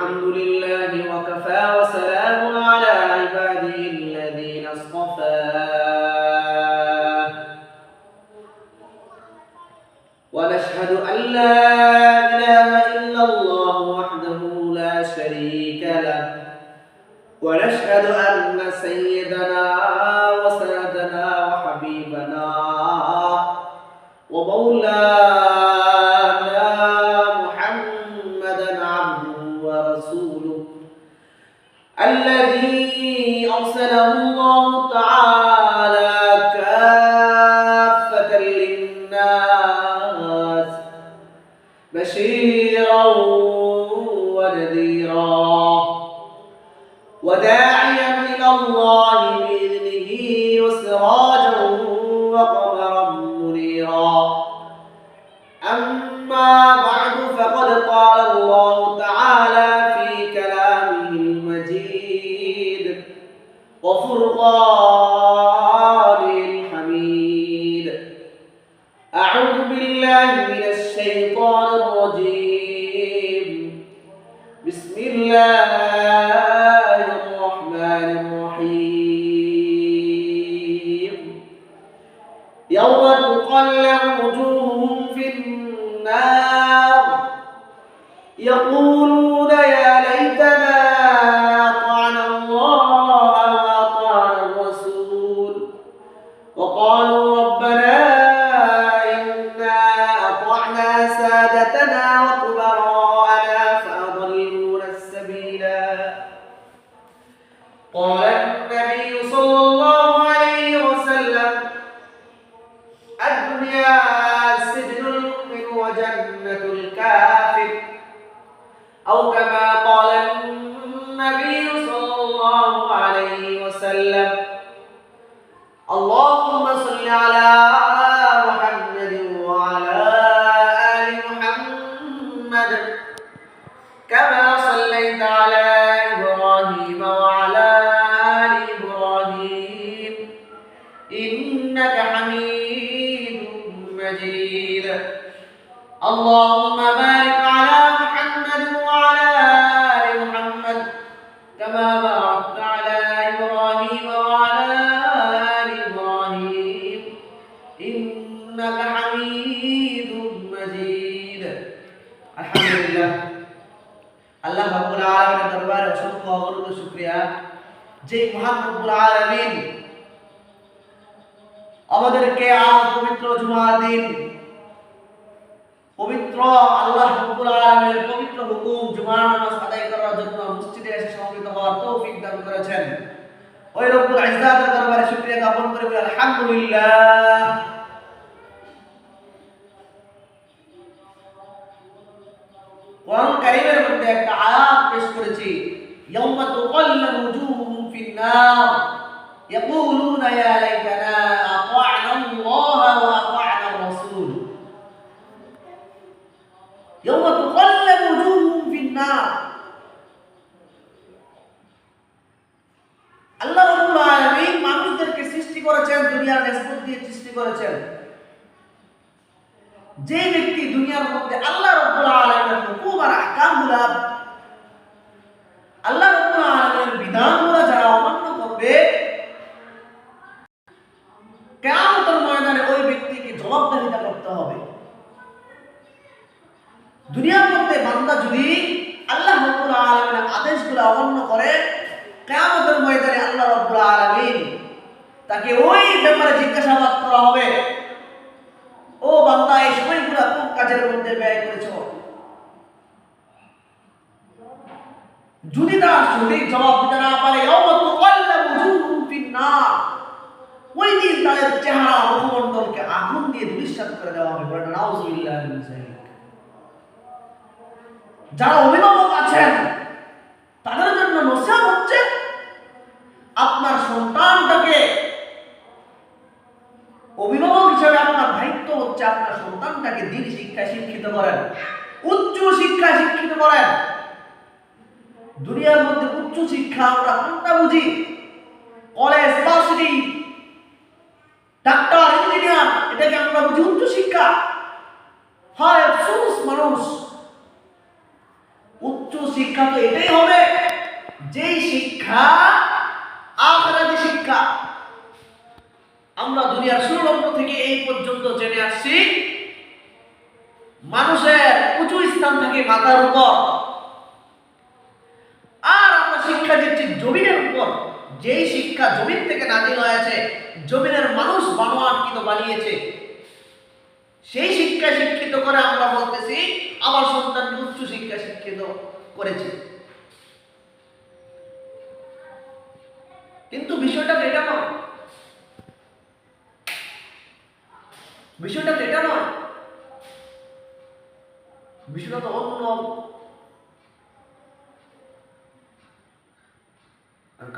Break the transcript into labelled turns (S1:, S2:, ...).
S1: الحمد لله وكفى وسلام على عباده الذين اصطفى ونشهد أن لا إله إلا الله وحده لا شريك له ونشهد أن سيدنا وسندنا وحبيبنا ومولانا محمدا عبده ورسوله الذي أرسله الله تعالى كافة للناس بشيرا ونذيرا وداعيا إلى الله بإذنه وسراجا وقمرا منيرا. أما بعد فقد قال الله تعالى في كلامه المجيد وفرقانه الحميد. أعوذ بالله من الشيطان الرجيم. بسم الله الرحمن الرحيم. يوم تقلب وجوههم في النار يقولون يا ليتنا أطعنا الله وأطعنا الرسول وقالوا ربنا إنا أطعنا سادتنا وكبراءنا فأضلونا السبيلا. قال النبي صلى الله عليه وسلم الدنيا سجن المؤمن وجنة الكافر أو كما قال النبي صلى الله عليه وسلم. اللهم صل على محمد وعلى آل محمد كما صليت على إبراهيم وعلى آل إبراهيم إنك حميد مجيد. اللهم بارك على محمد وعلى آل محمد كما باركت على إبراهيم وعلى آل إبراهيم إنك حميد مجيد. الحمد لله আল্লাহ রাব্বুল আলামিনের দরবারে অসংখ্য অগণিত শুকরিয়া যে মহান রব্বুল আলামিন আমাদেরকে আজ পবিত্র জুমার দিন পবিত্র আল্লাহ রাব্বুল আলামিনের পবিত্র হুকুম জুমার নামাজ আদায় করার জন্য মসজিদে এসে সমবেত হওয়ার তৌফিক দান করেছেন। ওই রব্বুল ইজ্জাতের দরবারে শুকরিয়া জ্ঞাপন করে বলি আলহামদুলিল্লাহ। কোরআন কারীমের মধ্যে একটা আয়াত পেশ করেছি ইয়াউমা তুকাল্লাবু ওজুহুহুম ফিন-নার ইয়াকুলুনা ইয়া লাইতানা আতা'না আল্লাহ ওয়া আতা'না আর-রাসূল। ইয়াউমা তুকাল্লাবু ওজুহুহুম ফিন-নার, আল্লাহ রাব্বুল আলামিন মানুষদেরকে সৃষ্টি করেছেন, দুনিয়ার নিসবত দিয়ে সৃষ্টি করেছেন। যে ব্যক্তি দুনিয়ার মধ্যে আল্লাহ রাব্বুল আলামিনের হুকুম আর আহকামগুলো আল্লাহ রাব্বুল আলামিনের বিধানগুলো যারা অমান্য করবে কিয়ামতের ময়দানে ওই ব্যক্তিকে জবাবদিহিতা করতে হবে। দুনিয়ার মধ্যে বান্দা যদি আল্লাহ রাব্বুল আলামিনের আদেশগুলো অমান্য করে কিয়ামতের ময়দানে আল্লাহ রাব্বুল আলামিন তাকে ওই ব্যাপারে জিজ্ঞাসাবাদ করা হবে, ও বান্দা এই সময়গুলো কোন কাজের মধ্যে ব্যয় করেছো? যদি তার সঠিক জবাব দিতে না পারে ইয়াউমা তুকাল্লাবু ওজুহুহুম ফিন-নার, ওই দিন তাদের চেহারা মুখমণ্ডলকে আগুন দিয়ে ধূলিসাৎ করে দেওয়া হবে। বলেন নাউযুবিল্লাহি মিন যালিক। যারা অভিভাবক আছেন তাদের জন্য নসিহত হচ্ছে আপনার সন্তানটাকে, অভিভাবক হিসেবে আপনার দায়িত্ব হচ্ছে আপনার সন্তানটাকে দ্বীন শিক্ষায় শিক্ষিত করেন, উচ্চ শিক্ষায় শিক্ষিত করেন। দুনিয়ার মধ্যে উচ্চ শিক্ষা আমরা কোনটা বুঝি? কলেজ, ভার্সিটি, ডাক্তার, ইঞ্জিনিয়ার, এটাকে আমরা বুঝি উচ্চ শিক্ষা। হয় আফসোস মানুষ উচ্চ শিক্ষা তো এটাই হবে যেই শিক্ষা আখিরাতি শিক্ষা। আমরা দুনিয়ার শুরু লগ্ন থেকে এই পর্যন্ত জেনে আসছি মানুষের উঁচু স্থান থাকে মাথার উপর, আর আমরা শিক্ষা দিচ্ছি জমিনের উপর। যেই শিক্ষা জমিন থেকে নাজিল হয়েছে, জমিনের মানুষ বানোয়াটকৃত বানিয়েছে, সেই শিক্ষায় শিক্ষিত করে আমরা বলতেছি আমার সন্তানকে উচ্চ শিক্ষা শিক্ষিত করেছে। কিন্তু বিষয়টা এটা নয়, বিষয়টা এটা নয়, বিষয়টা তো অন্য